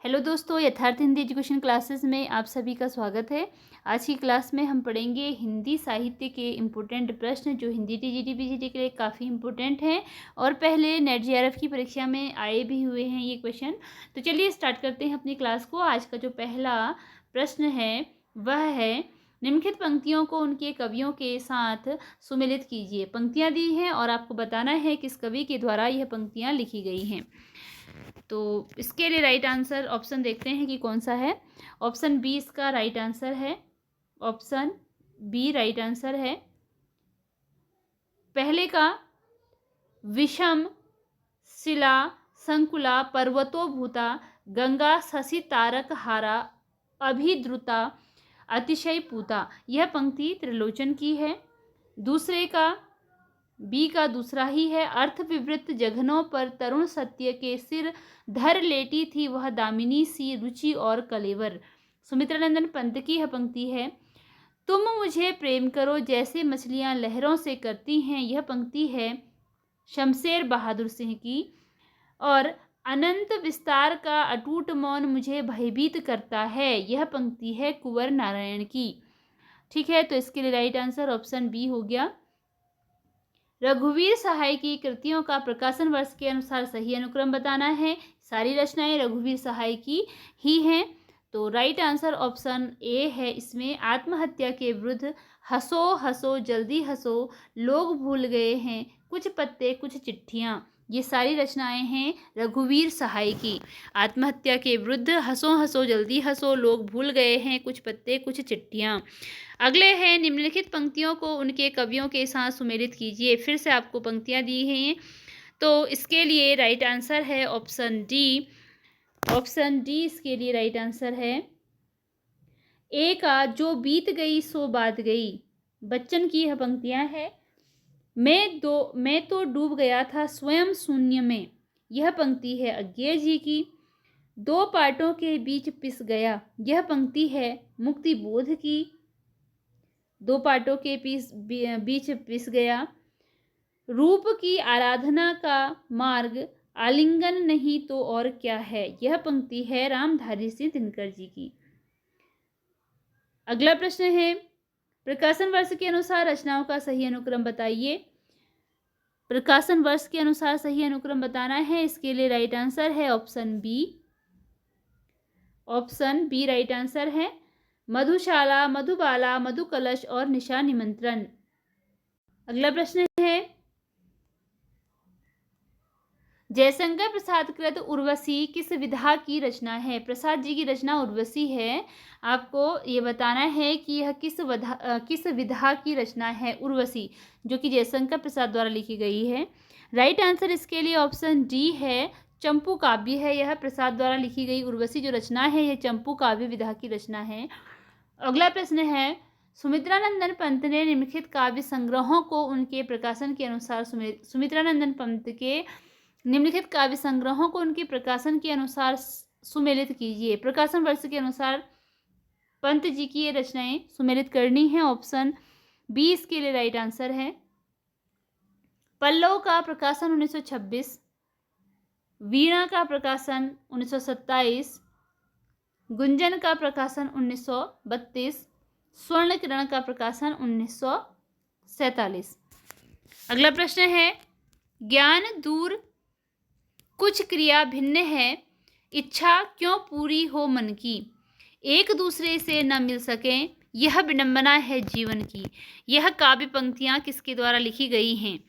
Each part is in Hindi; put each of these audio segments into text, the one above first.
हेलो दोस्तों, यथार्थ हिंदी एजुकेशन क्लासेस में आप सभी का स्वागत है। आज की क्लास में हम पढ़ेंगे हिंदी साहित्य के इम्पोर्टेंट प्रश्न जो हिंदी टीजीटी पीजीटी के लिए काफ़ी इम्पोर्टेंट हैं और पहले नेट जेआरएफ की परीक्षा में आए भी हुए हैं ये क्वेश्चन। तो चलिए स्टार्ट करते हैं अपनी क्लास को। आज का जो पहला प्रश्न है वह है, निम्नलिखित पंक्तियों को उनके कवियों के साथ सुमेलित कीजिए। पंक्तियाँ दी हैं और आपको बताना है किस कवि के द्वारा यह पंक्तियाँ लिखी गई हैं। तो इसके लिए राइट आंसर ऑप्शन देखते हैं कि कौन सा है। ऑप्शन बी इसका राइट आंसर है। ऑप्शन बी राइट आंसर है। पहले का विषम शिला संकुला पर्वतो भूता गंगा शशि तारक हारा अभिद्रुता अतिशय पूता, यह पंक्ति त्रिलोचन की है। दूसरे का बी का दूसरा ही है, अर्थ विवृत जघनों पर तरुण सत्य के सिर धर लेटी थी वह दामिनी सी रुचि और कलेवर, सुमित्रानंदन पंत की यह पंक्ति है। तुम मुझे प्रेम करो जैसे मछलियां लहरों से करती हैं, यह पंक्ति है शमशेर बहादुर सिंह की। और अनंत विस्तार का अटूट मौन मुझे भयभीत करता है, यह पंक्ति है कुंवर नारायण की। ठीक है, तो इसके लिए राइट आंसर ऑप्शन बी हो गया। रघुवीर सहाय की कृतियों का प्रकाशन वर्ष के अनुसार सही अनुक्रम बताना है। सारी रचनाएं रघुवीर सहाय की ही हैं, तो राइट आंसर ऑप्शन ए है इसमें। आत्महत्या के विरुद्ध हंसो हंसो जल्दी हंसो, लोग भूल गए हैं कुछ पत्ते कुछ चिट्ठियां, ये सारी रचनाएं हैं रघुवीर सहाय की। आत्महत्या के विरुद्ध हंसो हंसो जल्दी हंसो, लोग भूल गए हैं कुछ पत्ते कुछ चिट्ठियां। अगले हैं, निम्नलिखित पंक्तियों को उनके कवियों के साथ सुमेलित कीजिए। फिर से आपको पंक्तियां दी हैं, तो इसके लिए राइट आंसर है ऑप्शन डी। ऑप्शन डी इसके लिए राइट आंसर है। ए का जो बीत गई सो बात गई, बच्चन की यह पंक्तियां हैं। मैं तो डूब गया था स्वयं शून्य में, यह पंक्ति है अज्ञेय जी की। दो पाटों के बीच पिस गया, यह पंक्ति है मुक्ति बोध की। दो पाटों के बीच पिस गया, रूप की आराधना का मार्ग आलिंगन नहीं तो और क्या है, यह पंक्ति है रामधारी सिंह दिनकर जी की। अगला प्रश्न है, प्रकाशन वर्ष के अनुसार रचनाओं का सही अनुक्रम बताइए। प्रकाशन वर्ष के अनुसार सही अनुक्रम बताना है, इसके लिए राइट आंसर है option B. Option B right answer है। मधुशाला मधुबाला मधुकलश और निशा निमंत्रण। अगला प्रश्न है, जयशंकर प्रसाद कृत उर्वशी किस विधा की रचना है। प्रसाद जी की रचना उर्वशी है। आपको ये बताना है कि यह किस विधा की रचना है उर्वशी, जो कि जयशंकर प्रसाद द्वारा लिखी गई है। राइट आंसर इसके लिए ऑप्शन डी है, चंपू काव्य है। यह प्रसाद द्वारा लिखी गई उर्वशी जो रचना है यह चंपू काव्य विधा की रचना है। अगला प्रश्न है, सुमित्रानंदन पंत ने निम्नलिखित काव्य संग्रहों को उनके प्रकाशन के अनुसार सुमित्रानंदन पंत के निम्नलिखित काव्य संग्रहों को उनके प्रकाशन के अनुसार सुमेलित कीजिए। प्रकाशन वर्ष के अनुसार पंत जी की ये रचनाएं सुमेलित करनी है। ऑप्शन बी इसके लिए राइट आंसर है। पल्लव का प्रकाशन 1926, वीणा का प्रकाशन 1927, गुंजन का प्रकाशन 1932, स्वर्ण किरण का प्रकाशन 1947। अगला प्रश्न है, ज्ञान दूर कुछ क्रिया भिन्न है, इच्छा क्यों पूरी हो मन की, एक दूसरे से न मिल सके यह विडंबना है जीवन की, यह काव्य पंक्तियां किसके द्वारा लिखी गई हैं।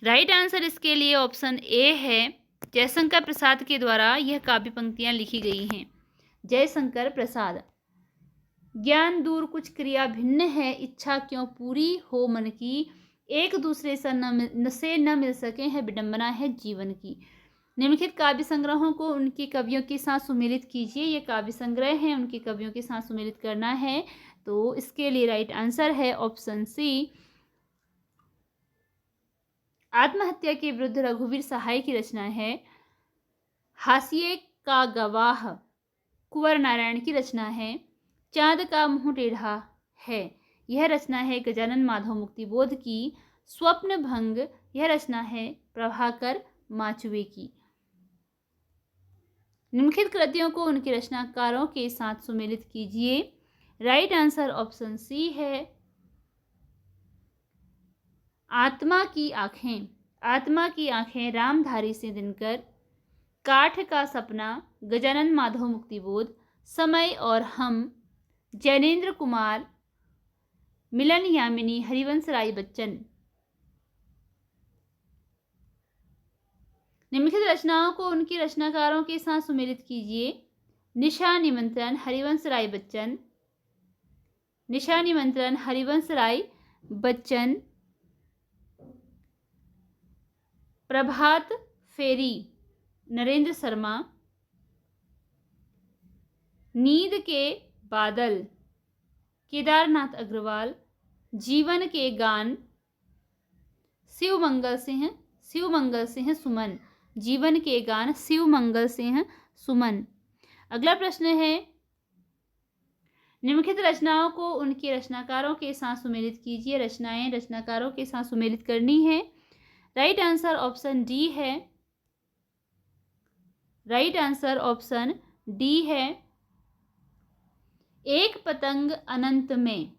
राइट आंसर इसके लिए ऑप्शन ए है, जयशंकर प्रसाद के द्वारा यह काव्य पंक्तियां लिखी गई हैं। जयशंकर प्रसाद। ज्ञान दूर कुछ क्रिया भिन्न है, इच्छा क्यों पूरी हो मन की, एक दूसरे से न मिल सके है विडंबना है जीवन की। निम्नलिखित काव्य संग्रहों को उनके कवियों के साथ सुमेलित कीजिए। ये काव्य संग्रह हैं, उनके कवियों के साथ सुमेलित करना है, तो इसके लिए राइट आंसर है ऑप्शन सी। आत्महत्या के विरुद्ध रघुवीर सहाय की रचना है। हाशिए का गवाह कुंवर नारायण की रचना है। चांद का मुंह टेढ़ा है, यह रचना है गजानन माधव मुक्तिबोध की। स्वप्न भंग, यह रचना है प्रभाकर माचवे की। निम्नलिखित कृतियों को उनके रचनाकारों के साथ सुमेलित कीजिए। राइट आंसर ऑप्शन सी है आत्मा की आंखें। आत्मा की आंखें रामधारी सिंह दिनकर, काठ का सपना, गजानन माधव मुक्तिबोध, समय और हम, जैनेन्द्र कुमार, मिलन यामिनी, हरिवंश राय बच्चन। निम्नलिखित रचनाओं को उनके रचनाकारों के साथ सुमेलित कीजिए। निशा निमंत्रण, हरिवंश राय बच्चन। निशा निमंत्रण, हरिवंश राय बच्चन। प्रभात फेरी, नरेंद्र शर्मा। नींद के बादल, केदारनाथ अग्रवाल। जीवन के गान, शिवमंगल सिंह सुमन। जीवन के गान, शिवमंगल सिंह सुमन। अगला प्रश्न है, निम्नलिखित रचनाओं को उनके रचनाकारों के साथ सुमेलित कीजिए। रचनाएं रचनाकारों के साथ सुमेलित करनी है। राइट आंसर ऑप्शन डी है। राइट आंसर ऑप्शन डी है एक पतंग अनंत में।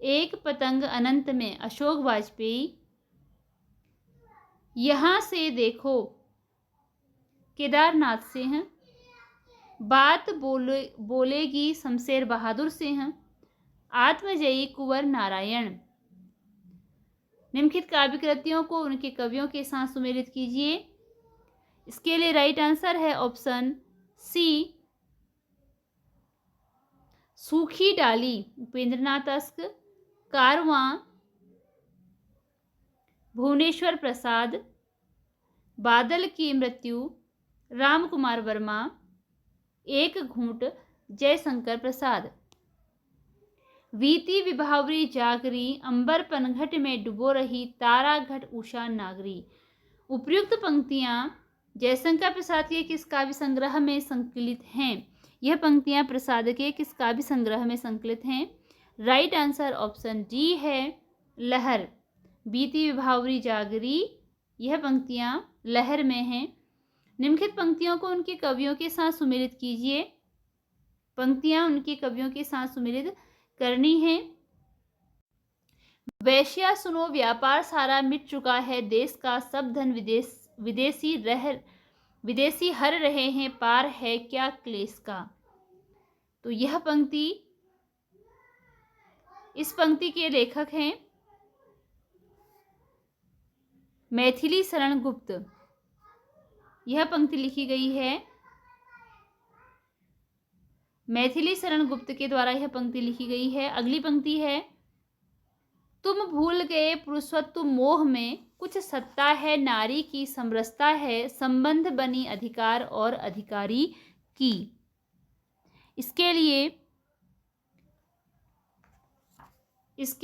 एक पतंग अनंत में, अशोक वाजपेयी। यहां से देखो, केदारनाथ सिंह। बात बोलेगी शमशेर बहादुर सिंह। आत्मजयी, कुंवर नारायण। निम्नलिखित काव्य कृतियों को उनके कवियों के साथ सुमेलित कीजिए। इसके लिए राइट आंसर है ऑप्शन सी, सूखी डाली, उपेंद्रनाथ अस्क। कारवां, भुवनेश्वर प्रसाद। बादल की मृत्यु, राम कुमार वर्मा। एक घूंट, जयशंकर प्रसाद। वीति विभावरी जागरी, अंबर पनघट में डुबो रही, तारा घट उषा नागरी। उपर्युक्त पंक्तियां जयशंकर प्रसाद के किस काव्य संग्रह में संकलित हैं? यह पंक्तियां प्रसाद के किस काव्य संग्रह में संकलित हैं? राइट आंसर ऑप्शन डी है लहर। बीती विभावरी जागरी, यह पंक्तियां लहर में हैं। निम्नलिखित पंक्तियों को उनके कवियों के साथ सुमेलित कीजिए। पंक्तियां उनके कवियों के साथ सुमेलित करनी है। वैश्या सुनो, व्यापार सारा मिट चुका है, देश का सब धन विदेशी हर रहे हैं, पार है क्या क्लेश का। तो यह पंक्ति, इस पंक्ति के लेखक हैं मैथिली शरण गुप्त। यह पंक्ति लिखी गई है मैथिली शरण गुप्त के द्वारा। यह पंक्ति लिखी गई है। अगली पंक्ति है, तुम भूल गए पुरुषत्व मोह में, कुछ सत्ता है नारी की समरसता है, संबंध बनी अधिकार और अधिकारी की। इसके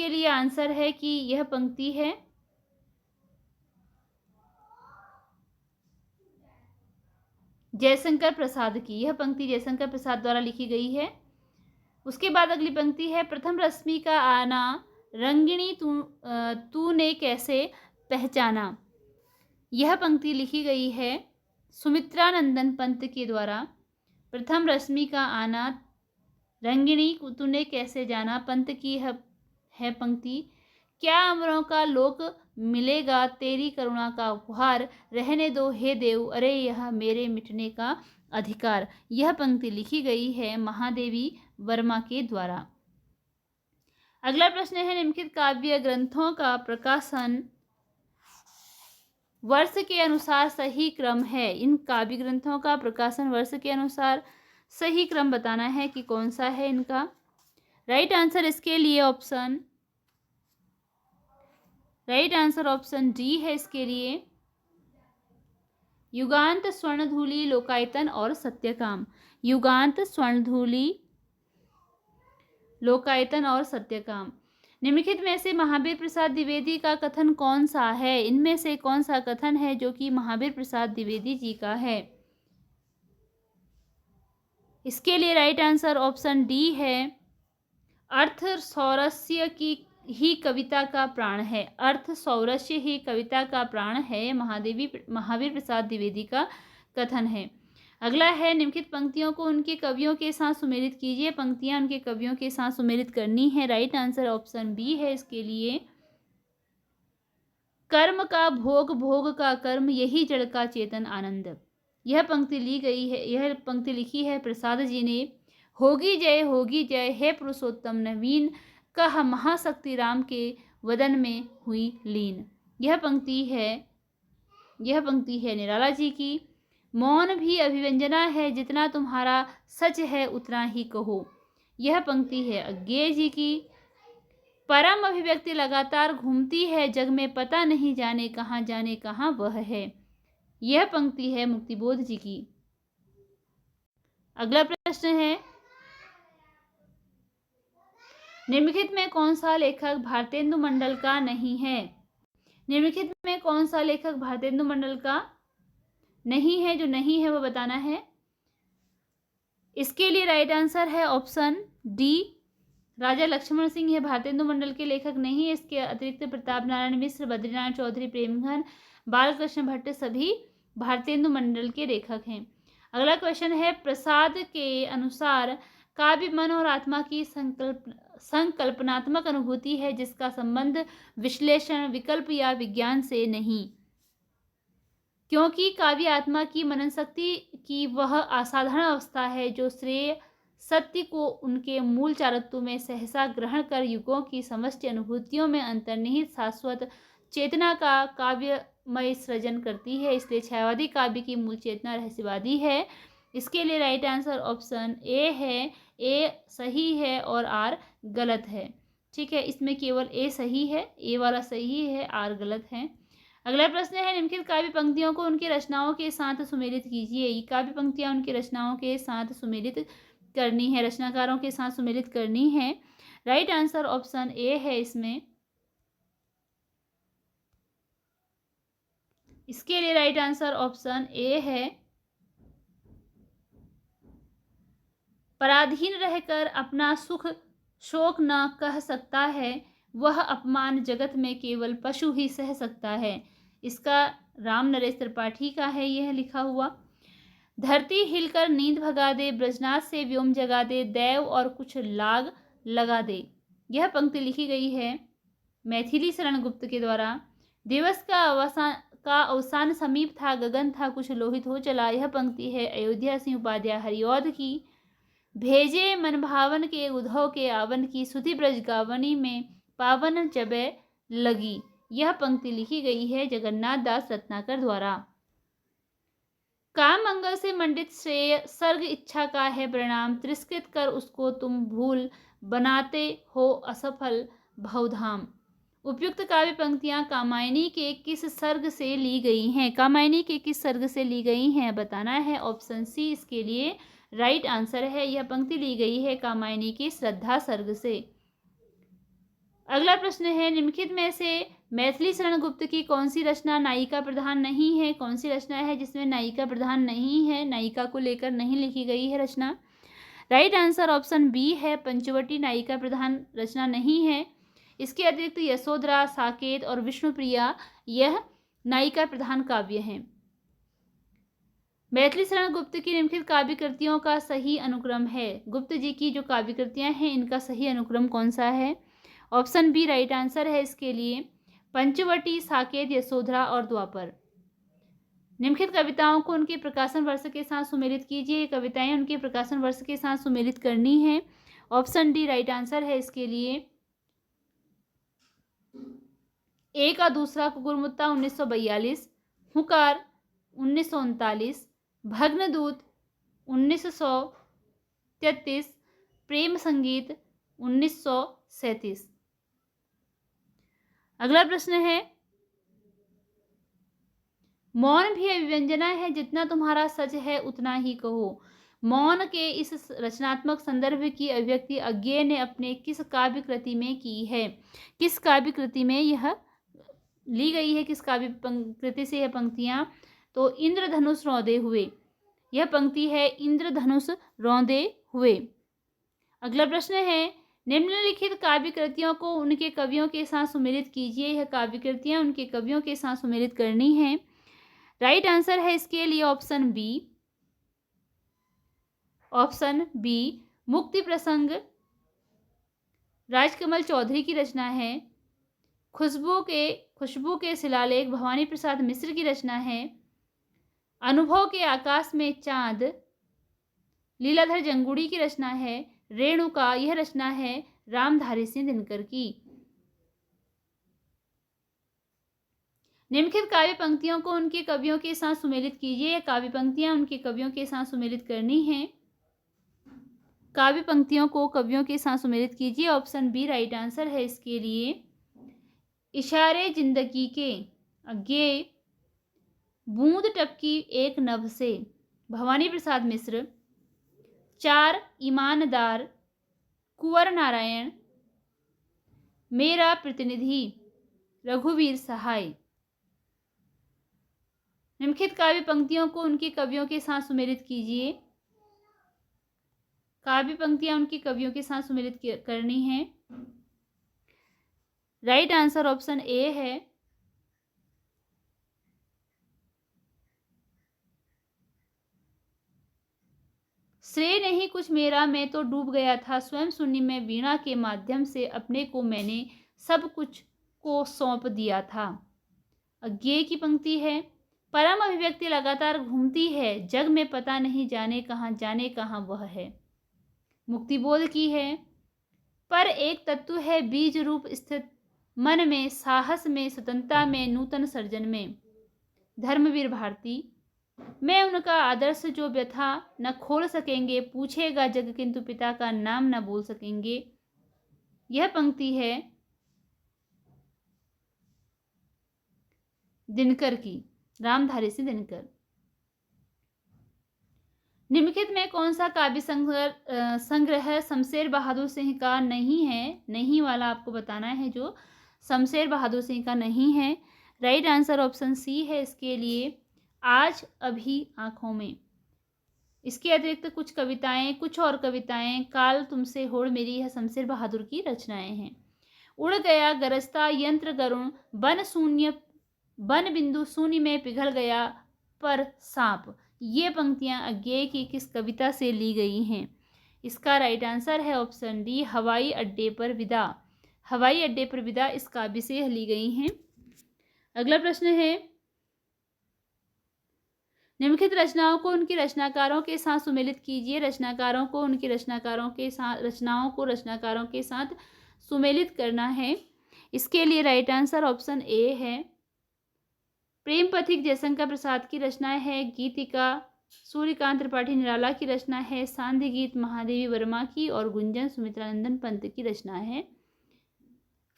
लिए आंसर है कि यह पंक्ति है जयशंकर प्रसाद की। यह पंक्ति जयशंकर प्रसाद द्वारा लिखी गई है। उसके बाद अगली पंक्ति है, प्रथम रश्मि का आना, रंगिणी तूने कैसे पहचाना। यह पंक्ति लिखी गई है सुमित्रानंदन पंत के द्वारा। प्रथम रश्मि का आना, रंगिणी तूने कैसे जाना, पंत की है पंक्ति। क्या अमरों का लोक मिलेगा, तेरी करुणा का उपहार, रहने दो हे देव, अरे यह मेरे मिटने का अधिकार। यह पंक्ति लिखी गई है महादेवी वर्मा के द्वारा। अगला प्रश्न है, निम्नलिखित काव्य ग्रंथों का प्रकाशन वर्ष के अनुसार सही क्रम है। इन काव्य ग्रंथों का प्रकाशन वर्ष के अनुसार सही क्रम बताना है कि कौन सा है इनका। राइट आंसर इसके लिए ऑप्शन डी है। इसके लिए युगांत, स्वर्णधूलि, लोकायतन और सत्यकाम। युगांत, स्वर्णधूलि, लोकायतन और सत्यकाम। निम्नलिखित में से महावीर प्रसाद द्विवेदी का कथन कौन सा है? इनमें से कौन सा कथन है जो कि महावीर प्रसाद द्विवेदी जी का है? इसके लिए राइट आंसर ऑप्शन डी है, अर्थ सौरस्य की ही कविता का प्राण है। अर्थ सौरस्य ही कविता का प्राण है, महावीर प्रसाद द्विवेदी का कथन है। अगला है निम्नलिखित पंक्तियों को उनके कवियों के साथ सुमेलित कीजिए। पंक्तियां उनके कवियों के साथ सुमेलित करनी है। राइट आंसर ऑप्शन बी है इसके लिए। कर्म का भोग, भोग का कर्म, यही जड़ का चेतन आनंद। यह पंक्ति ली गई है, यह पंक्ति लिखी है प्रसाद जी ने। होगी जय हे पुरुषोत्तम नवीन, कह महाशक्ति राम के वदन में हुई लीन। यह पंक्ति है निराला जी की। मौन भी अभिव्यंजना है, जितना तुम्हारा सच है उतना ही कहो। यह पंक्ति है अज्ञेय जी की। परम अभिव्यक्ति लगातार घूमती है जग में, पता नहीं जाने कहाँ वह है। यह पंक्ति है मुक्तिबोध जी की। अगला प्रश्न है निम्नलिखित में कौन सा लेखक भारतेंदु मंडल का नहीं है। निम्नलिखित में कौन सा लेखक भारतेंदु मंडल का नहीं है, जो नहीं है वो बताना है। इसके लिए राइट आंसर है ऑप्शन डी, राजा लक्ष्मण सिंह। यह भारतेंदु मंडल के लेखक नहीं है। इसके अतिरिक्त प्रताप नारायण मिश्र, बद्रीनारायण चौधरी, प्रेमघन, बालकृष्ण भट्ट सभी भारतेंदु मंडल के लेखक हैं। अगला क्वेश्चन है प्रसाद के अनुसार काव्य मन और आत्मा की संकल्पनात्मक अनुभूति है, जिसका संबंध विश्लेषण, विकल्प या विज्ञान से नहीं। क्योंकि काव्य आत्मा की मनन शक्ति की वह असाधारण अवस्था है जो श्रेय सत्य को उनके मूल चारत्व में सहसा ग्रहण कर युगों की समष्टि अनुभूतियों में अंतर्निहित शाश्वत चेतना का काव्यमय सृजन करती है। इसलिए छायावादी काव्य की मूल चेतना रहस्यवादी है। इसके लिए राइट आंसर ऑप्शन ए है। ए सही है और आर गलत है। ठीक है, इसमें केवल ए सही है, ए वाला सही है, आर गलत है। अगला प्रश्न है निम्नलिखित काव्य पंक्तियों को उनकी रचनाओं के साथ सुमेलित कीजिए। ये काव्य पंक्तियां उनकी रचनाओं के साथ सुमेलित करनी है, रचनाकारों के साथ सुमेलित करनी है। राइट आंसर ऑप्शन ए है इसमें। इसके लिए राइट आंसर ऑप्शन ए है। पराधीन रहकर अपना सुख शोक न कह सकता है, वह अपमान जगत में केवल पशु ही सह सकता है। इसका राम नरेश त्रिपाठी का है यह लिखा हुआ। धरती हिलकर नींद भगा दे, ब्रजनाथ से व्योम जगा दे, दैव और कुछ लाग लगा दे। यह पंक्ति लिखी गई है मैथिली शरण गुप्त के द्वारा। दिवस का अवसान समीप था, गगन था कुछ लोहित हो चला। यह पंक्ति है अयोध्या सिंह उपाध्याय हरिऔध की। भेजे मन भावन के उद्धव के आवन की, सुधि ब्रज गावनी में पावन जबे लगी। यह पंक्ति लिखी गई है जगन्नाथ दास रत्नाकर द्वारा। काम मंगल से मंडित श्रेय सर्ग इच्छा का है परिणाम, तिरस्कृत कर उसको तुम भूल बनाते हो असफल भवधाम। उपयुक्त काव्य पंक्तियां कामायनी के किस सर्ग से ली गई हैं। कामायनी के किस सर्ग से ली गई हैं बताना है। ऑप्शन सी इसके लिए राइट आंसर है। यह पंक्ति ली गई है कामायनी के श्रद्धा सर्ग से। अगला प्रश्न है निम्नलिखित में से मैथिली शरण गुप्त की कौन सी रचना नायिका प्रधान नहीं है। कौन सी रचना है जिसमें नायिका प्रधान नहीं है, नायिका को लेकर नहीं लिखी गई है रचना। राइट आंसर ऑप्शन बी है, पंचवटी नायिका प्रधान रचना नहीं है। इसके अतिरिक्त यशोधरा, साकेत और विष्णुप्रिया यह नायिका प्रधान काव्य हैं। मैथिली शरण गुप्त की निम्नलिखित काव्य कृतियों का सही अनुक्रम है। गुप्त जी की जो काव्य कृतियां हैं इनका सही अनुक्रम कौन सा है। ऑप्शन बी राइट आंसर है इसके लिए। पंचवटी, साकेत, यशोधरा और द्वापर। निम्नलिखित कविताओं को उनके प्रकाशन वर्ष के साथ सुमेलित कीजिए। कविताएं उनके प्रकाशन वर्ष के साथ सुमेलित करनी है। ऑप्शन डी राइट आंसर है इसके लिए। एक का दूसरा कुकुरमुत्ता 1942, हुकार 1939, भग्नदूत 1933, प्रेम संगीत 1937। अगला प्रश्न है मौन भी अभिव्यंजना है, जितना तुम्हारा सच है उतना ही कहो। मौन के इस रचनात्मक संदर्भ की अभिव्यक्ति अज्ञेय ने अपने किस काव्य कृति में की है। किस काव्य कृति में यह ली गई है, किस काव्य कृति से यह पंक्तियां। तो इंद्रधनुष रौंदे हुए, यह पंक्ति है इंद्रधनुष रौंदे हुए। अगला प्रश्न है निम्नलिखित काव्य कृतियों को उनके कवियों के साथ सुमेलित कीजिए। यह काव्य कृतियां उनके कवियों के साथ सुमेलित करनी है। राइट आंसर है इसके लिए ऑप्शन बी। ऑप्शन बी मुक्ति प्रसंग राजकमल चौधरी की रचना है। खुशबू के शिलालेख भवानी प्रसाद मिश्र की रचना है। अनुभव के आकाश में चांद लीलाधर जंगुड़ी की रचना है। रेणुका यह रचना है रामधारी सिंह दिनकर की। निम्नलिखित काव्य पंक्तियों को उनके कवियों के साथ सुमेलित कीजिए। यह काव्य पंक्तियां उनके कवियों के साथ सुमेलित करनी है। काव्य पंक्तियों को कवियों के साथ सुमेलित कीजिए। ऑप्शन बी राइट आंसर है इसके लिए। इशारे जिंदगी के अज्ञे बूंद टपकी एक नभ से भवानी प्रसाद मिश्र। 4 ईमानदार कुंवर नारायण। मेरा प्रतिनिधि रघुवीर सहाय। निम्नलिखित काव्य पंक्तियों को उनके कवियों के साथ सुमेलित कीजिए। काव्य पंक्तियां उनके कवियों के साथ सुमेलित करनी है। राइट आंसर ऑप्शन ए है। श्रेय नहीं कुछ मेरा, मैं तो डूब गया था स्वयं शून्य में, वीणा के माध्यम से अपने को मैंने सब कुछ को सौंप दिया था। अज्ञेय की पंक्ति है। परम अभिव्यक्ति लगातार घूमती है जग में, पता नहीं जाने कहाँ वह है। मुक्तिबोध की है। पर एक तत्व है बीज रूप स्थित मन में, साहस में, स्वतंत्रता में, नूतन सर्जन में। धर्मवीर भारती। मैं उनका आदर्श जो व्यथा न खोल सकेंगे, पूछेगा जग किंतु पिता का नाम न बोल सकेंगे। यह पंक्ति है दिनकर की, रामधारी सिंह दिनकर। निम्नलिखित में कौन सा काव्य संग्रह शमशेर बहादुर सिंह का नहीं है? नहीं वाला आपको बताना है जो शमशेर बहादुर सिंह का नहीं है। राइट आंसर ऑप्शन सी है इसके लिए। आज अभी आंखों में। इसके अतिरिक्त कुछ और कविताएं काल तुमसे होड़ मेरी, यह शमशेर बहादुर की रचनाएं हैं। उड़ गया गरजता यंत्र गरुण, बन बिंदु शून्य में पिघल गया पर सांप। ये पंक्तियां अज्ञेय की किस कविता से ली गई हैं? इसका राइट आंसर है ऑप्शन डी हवाई अड्डे पर विदा। हवाई अड्डे पर विदा इस काव्य से ली गई हैं। अगला प्रश्न है, निम्नलिखित रचनाओं को उनके रचनाकारों के साथ सुमेलित कीजिए। रचनाकारों को रचनाकारों के साथ सुमेलित करना है। इसके लिए राइट आंसर ऑप्शन ए है। प्रेम पथिक जयशंकर प्रसाद की रचना है। गीतिका सूर्यकांत त्रिपाठी निराला की रचना है। सांध्य गीत महादेवी वर्मा की और गुंजन सुमित्रानंदन पंत की रचना है।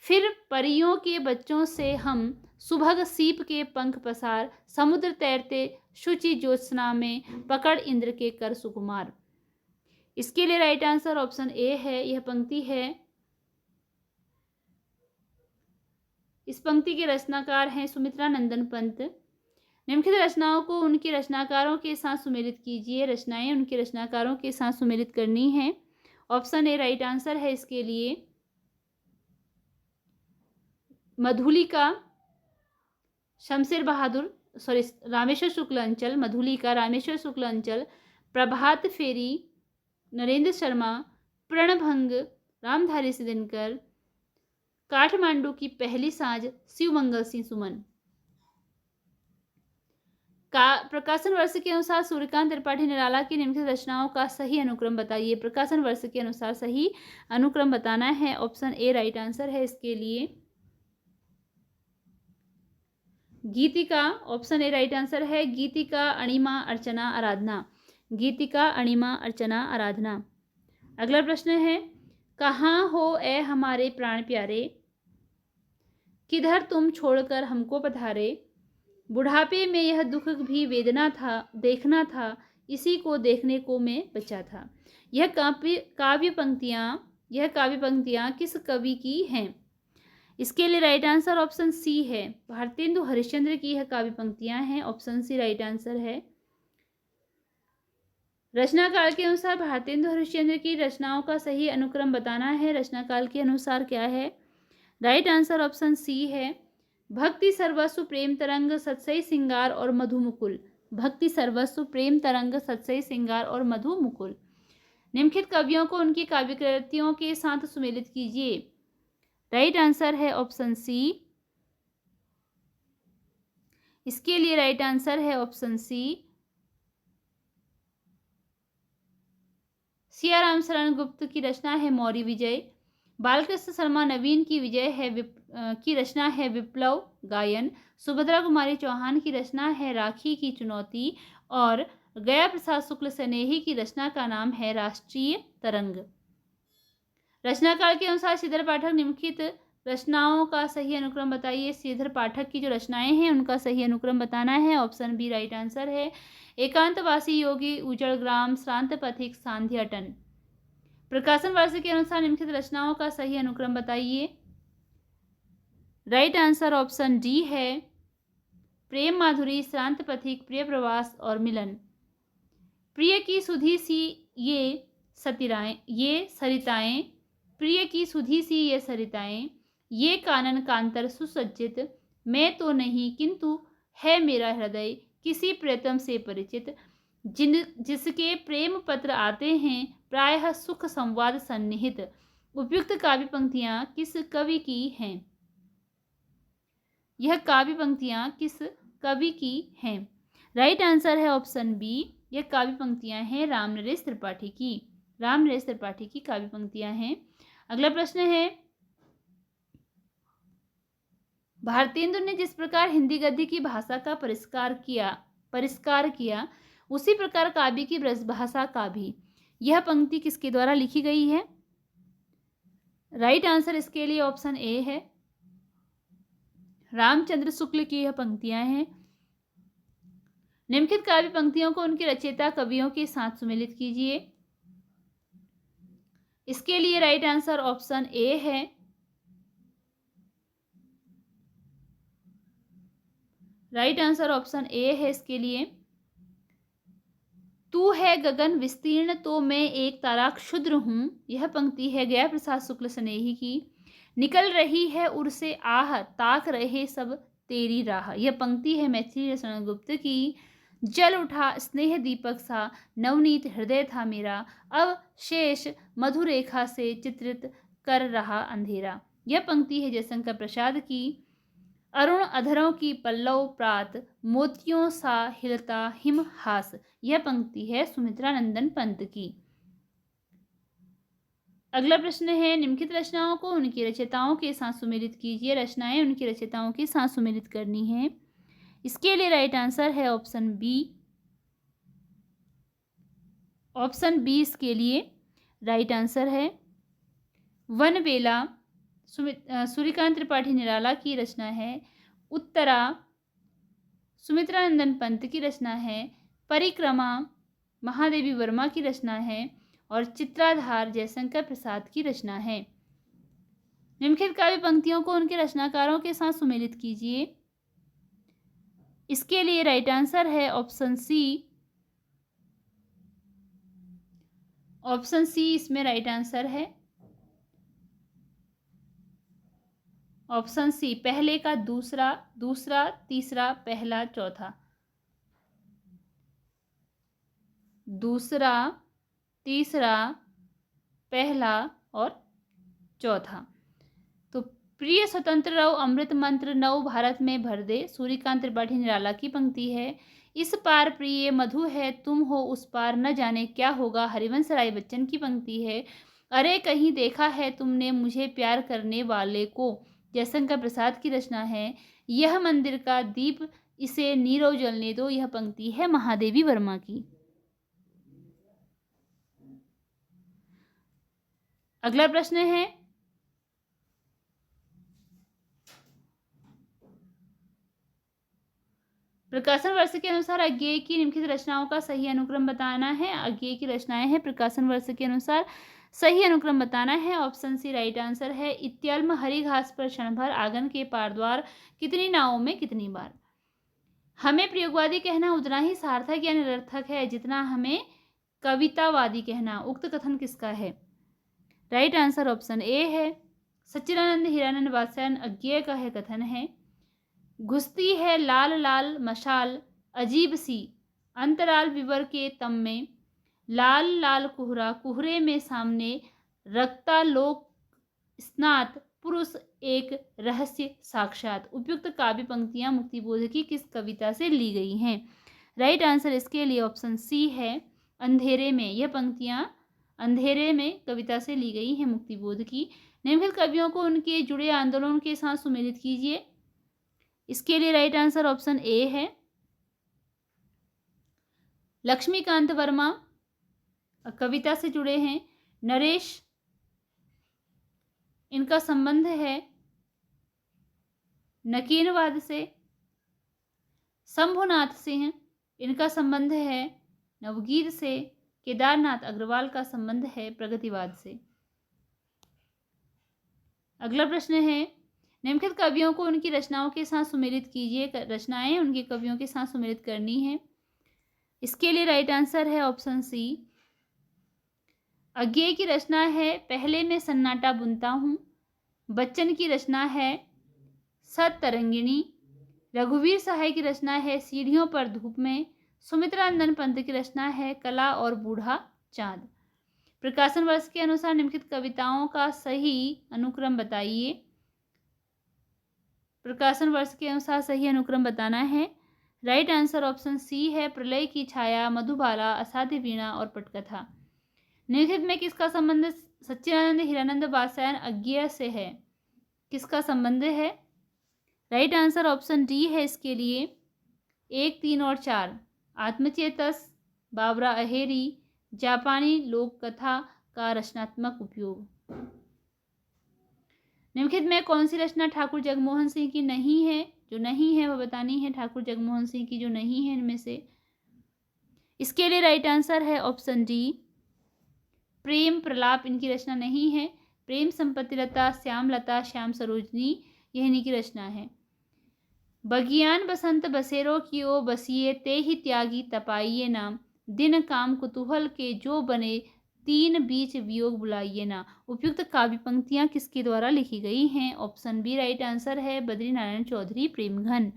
फिर परियों के बच्चों से हम सुभग सीप के पंख पसार, समुद्र तैरते शुचि ज्योत्सना में, पकड़ इंद्र के कर सुकुमार। इसके लिए राइट आंसर ऑप्शन ए है। यह पंक्ति है, इस पंक्ति के रचनाकार हैं सुमित्रानंदन पंत। निम्नलिखित रचनाओं को उनके रचनाकारों के साथ सुमेलित कीजिए। रचनाएं उनके रचनाकारों के साथ सुमेलित करनी है। ऑप्शन ए राइट आंसर है इसके लिए। मधुलिका रामेश्वर शुक्ल अंचल, मधुलिका रामेश्वर शुक्ल अंचल, प्रभात फेरी नरेंद्र शर्मा, प्रणभंग रामधारी सिंह दिनकर, काठमांडू की पहली साँझ शिवमंगल सिंह सुमन। प्रकाशन वर्ष के अनुसार सूर्यकांत त्रिपाठी निराला की निम्नलिखित रचनाओं का सही अनुक्रम बताइए। प्रकाशन वर्ष के अनुसार सही अनुक्रम बताना है। ऑप्शन ए राइट आंसर है इसके लिए। गीतिका ऑप्शन ए राइट आंसर है। गीतिका अणिमा अर्चना आराधना। गीतिका अणिमा अर्चना आराधना। अगला प्रश्न है, कहाँ हो ए हमारे प्राण प्यारे, किधर तुम छोड़कर हमको पधारे, बुढ़ापे में यह दुख भी वेदना था, देखना था इसी को देखने को मैं बचा था। यह काव्य पंक्तियां किस कवि की हैं? इसके लिए राइट आंसर ऑप्शन सी है। भारतेंदु हरिश्चंद्र की यह काव्य पंक्तियां हैं। ऑप्शन सी राइट आंसर है। रचनाकाल के अनुसार भारतेंदु हरिश्चंद्र की रचनाओं का सही अनुक्रम बताना है। रचनाकाल के अनुसार क्या है? राइट आंसर ऑप्शन सी है। भक्ति सर्वस्व प्रेम तरंग सत्सई सिंगार और मधुमुकुल। भक्ति सर्वस्व प्रेम तरंग सत्सई सिंगार और मधुमुकुल। निम्नलिखित कवियों को उनकी काव्य कृतियों के साथ सुमेलित कीजिए। राइट आंसर है ऑप्शन सी। इसके लिए राइट आंसर है ऑप्शन सी। सियाराम शरण गुप्त की रचना है मौर्य विजय। बालकृष्ण शर्मा नवीन की विजय है की रचना है विप्लव गायन। सुभद्रा कुमारी चौहान की रचना है राखी की चुनौती। और गया प्रसाद शुक्ल स्नेही की रचना का नाम है राष्ट्रीय तरंग। रचनाकार के अनुसार श्रीधर पाठक निम्नलिखित रचनाओं का सही अनुक्रम बताइए। श्रीधर पाठक की जो रचनाएं हैं उनका सही अनुक्रम बताना है। ऑप्शन बी राइट आंसर है। एकांतवासी योगी, उजड़ ग्राम, श्रांत पथिक, सांध्याटन। प्रकाशन वर्ष के अनुसार निम्नलिखित रचनाओं का सही अनुक्रम बताइए। राइट आंसर ऑप्शन डी है। प्रेम माधुरी, श्रांत पथिक, प्रिय प्रवास और मिलन। प्रिय की सुधी सी ये सरिताएं, प्रिय की सुधी सी ये सरिताएं, ये कानन कांतर सुसज्जित, मैं तो नहीं किंतु है मेरा हृदय किसी प्रीतम से परिचित, जिसके प्रेम पत्र आते हैं प्रायः सुख संवाद सन्निहित। उपयुक्त काव्य पंक्तियां किस कवि की हैं? यह काव्य पंक्तियां किस कवि की हैं? राइट आंसर है ऑप्शन बी। यह काव्य पंक्तियां हैं रामनरेश त्रिपाठी की। रामनरेश त्रिपाठी की काव्य पंक्तियां हैं। अगला प्रश्न है, भारतेंदु ने जिस प्रकार हिंदी गद्य की भाषा का परिष्कार किया उसी प्रकार काव्य की ब्रजभाषा का भी। यह पंक्ति किसके द्वारा लिखी गई है? राइट आंसर इसके लिए ऑप्शन ए है। रामचंद्र शुक्ल की यह पंक्तियां हैं। निम्नलिखित काव्य पंक्तियों को उनके रचयिता कवियों के साथ सुमेलित कीजिए। इसके लिए राइट आंसर ऑप्शन ए है। राइट आंसर ऑप्शन ए है इसके लिए। तू है गगन विस्तीर्ण तो मैं एक तारा क्षुद्र हूं, यह पंक्ति है गया प्रसाद शुक्ल स्नेही की। निकल रही है उर से आह, ताक रहे सब तेरी राह, यह पंक्ति है मैथिली शरण गुप्त की। जल उठा स्नेह दीपक सा, नवनीत हृदय था मेरा, अब शेष मधुरेखा से चित्रित कर रहा अंधेरा, यह पंक्ति है जयशंकर प्रसाद की। अरुण अधरों की पल्लव प्रात, मोतियों सा हिलता हिम हास, यह पंक्ति है सुमित्रा नंदन पंत की। अगला प्रश्न है, निम्नलिखित रचनाओं को उनकी रचयिताओं के साथ सुमेलित कीजिए। रचनाएं उनकी रचयिताओं के साथ सुमेलित करनी है। इसके लिए राइट आंसर है ऑप्शन बी। ऑप्शन बी इसके लिए राइट आंसर है। वनवेला सूर्यकांत त्रिपाठी निराला की रचना है। उत्तरा सुमित्रा नंदन पंत की रचना है। परिक्रमा महादेवी वर्मा की रचना है। और चित्राधार जयशंकर प्रसाद की रचना है। निम्नलिखित काव्य पंक्तियों को उनके रचनाकारों के साथ सुमेलित कीजिए। इसके लिए राइट आंसर है ऑप्शन सी। ऑप्शन सी इसमें राइट आंसर है। ऑप्शन सी पहले का दूसरा, दूसरा तीसरा, पहला चौथा, दूसरा तीसरा पहला और चौथा। तो प्रिय स्वतंत्र रहो अमृत मंत्र नव भारत में भर दे, सूर्यकांत त्रिपाठी निराला की पंक्ति है। इस पार प्रिय मधु है तुम हो उस पार न जाने क्या होगा, हरिवंश राय बच्चन की पंक्ति है। अरे कहीं देखा है तुमने मुझे प्यार करने वाले को, जयशंकर प्रसाद की रचना है। यह मंदिर का दीप इसे नीरव जलने दो, यह पंक्ति है महादेवी वर्मा की। अगला प्रश्न है, प्रकाशन वर्ष के अनुसार अज्ञेय की निम्नलिखित रचनाओं का सही अनुक्रम बताना है। अज्ञेय की रचनाएं हैं प्रकाशन वर्ष के अनुसार सही अनुक्रम बताना है। ऑप्शन सी राइट आंसर है। इत्यल्म हरी घास पर क्षण भर, आंगन के पार द्वार, कितनी नावों में कितनी बार। हमें प्रयोगवादी कहना उतना ही सार्थक या निरर्थक है जितना हमें कवितावादी कहना। उक्त कथन किसका है? राइट आंसर ऑप्शन ए है। सच्चिदानंद हीरानंद वात्स्यायन अज्ञेय का है कथन है। घुसती है लाल लाल मशाल अजीब सी, अंतराल विवर के तम में, लाल लाल कोहरा कोहरे में सामने रक्ता लोक स्नात पुरुष एक रहस्य साक्षात। उपयुक्त काव्य पंक्तियां मुक्तिबोध की किस कविता से ली गई हैं? राइट आंसर इसके लिए ऑप्शन सी है अंधेरे में। यह पंक्तियां अंधेरे में कविता से ली गई हैं मुक्तिबोध की। निम्नलिखित कवियों को उनके जुड़े आंदोलन के साथ सुमेलित कीजिए। इसके लिए राइट आंसर ऑप्शन ए है। लक्ष्मीकांत वर्मा कविता से जुड़े हैं। नरेश, इनका संबंध है नकीनवाद से। शंभुनाथ सिंह, इनका संबंध है नवगीत से। केदारनाथ अग्रवाल का संबंध है प्रगतिवाद से। अगला प्रश्न है, निम्नलिखित कवियों को उनकी रचनाओं के साथ सुमेलित कीजिए। रचनाएं उनके कवियों के साथ सुमेलित करनी है। इसके लिए राइट आंसर है ऑप्शन सी। अज्ञेय की रचना है पहले मैं सन्नाटा बुनता हूँ। बच्चन की रचना है सतरंगिणी। रघुवीर सहाय की रचना है सीढ़ियों पर धूप में। सुमित्रानंदन पंत की रचना है कला और बूढ़ा चांद। प्रकाशन वर्ष के अनुसार निम्नलिखित कविताओं का सही अनुक्रम बताइए। प्रकाशन वर्ष के अनुसार सही अनुक्रम बताना है। राइट आंसर ऑप्शन सी है प्रलय की छाया, मधुबाला, असाध्य वीणा और पटकथा। निम्नलिखित में किसका संबंध सच्चिदानंद हिरानंद वात्स्यायन अज्ञेय से है? किसका संबंध है? राइट आंसर ऑप्शन डी है इसके लिए 1, 3 और 4। आत्मचेतस, बाबरा अहेरी, जापानी लोक कथा का रचनात्मक उपयोग। निम्नलिखित में कौन सी रचना ठाकुर जगमोहन सिंह की नहीं है? जो नहीं है वह बतानी है। ठाकुर जगमोहन सिंह की जो नहीं है इनमें से। इसके लिए राइट आंसर है ऑप्शन डी प्रेम प्रलाप, इनकी रचना नहीं है। प्रेम संपत्तिलता, श्यामलता, श्याम सरोजनी, यह इन्हीं की रचना है। बगियान बसंत बसेरो कियो बसिए, ते ही त्यागी तपाइए नाम। दिन काम कुतूहल के जो बने, तीन बीच वियोग बुलाइए ना। उपयुक्त काव्य पंक्तियां किसके द्वारा लिखी गई हैं? ऑप्शन बी राइट आंसर है बद्रीनारायण चौधरी प्रेमघन।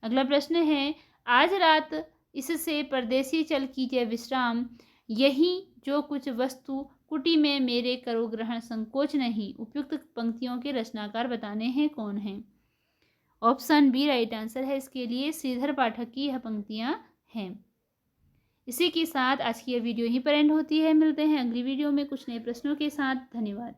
अगला प्रश्न है, आज रात इससे परदेसी चल कीजिए विश्राम, यही जो कुछ वस्तु कुटी में मेरे करो ग्रहण संकोच नहीं। उपयुक्त पंक्तियों के रचनाकार बताने हैं कौन हैं? ऑप्शन बी राइट आंसर है इसके लिए श्रीधर पाठक की यह पंक्तियां हैं। इसी के साथ आज की यह वीडियो यहीं पर एंड होती है। मिलते हैं अगली वीडियो में कुछ नए प्रश्नों के साथ। धन्यवाद।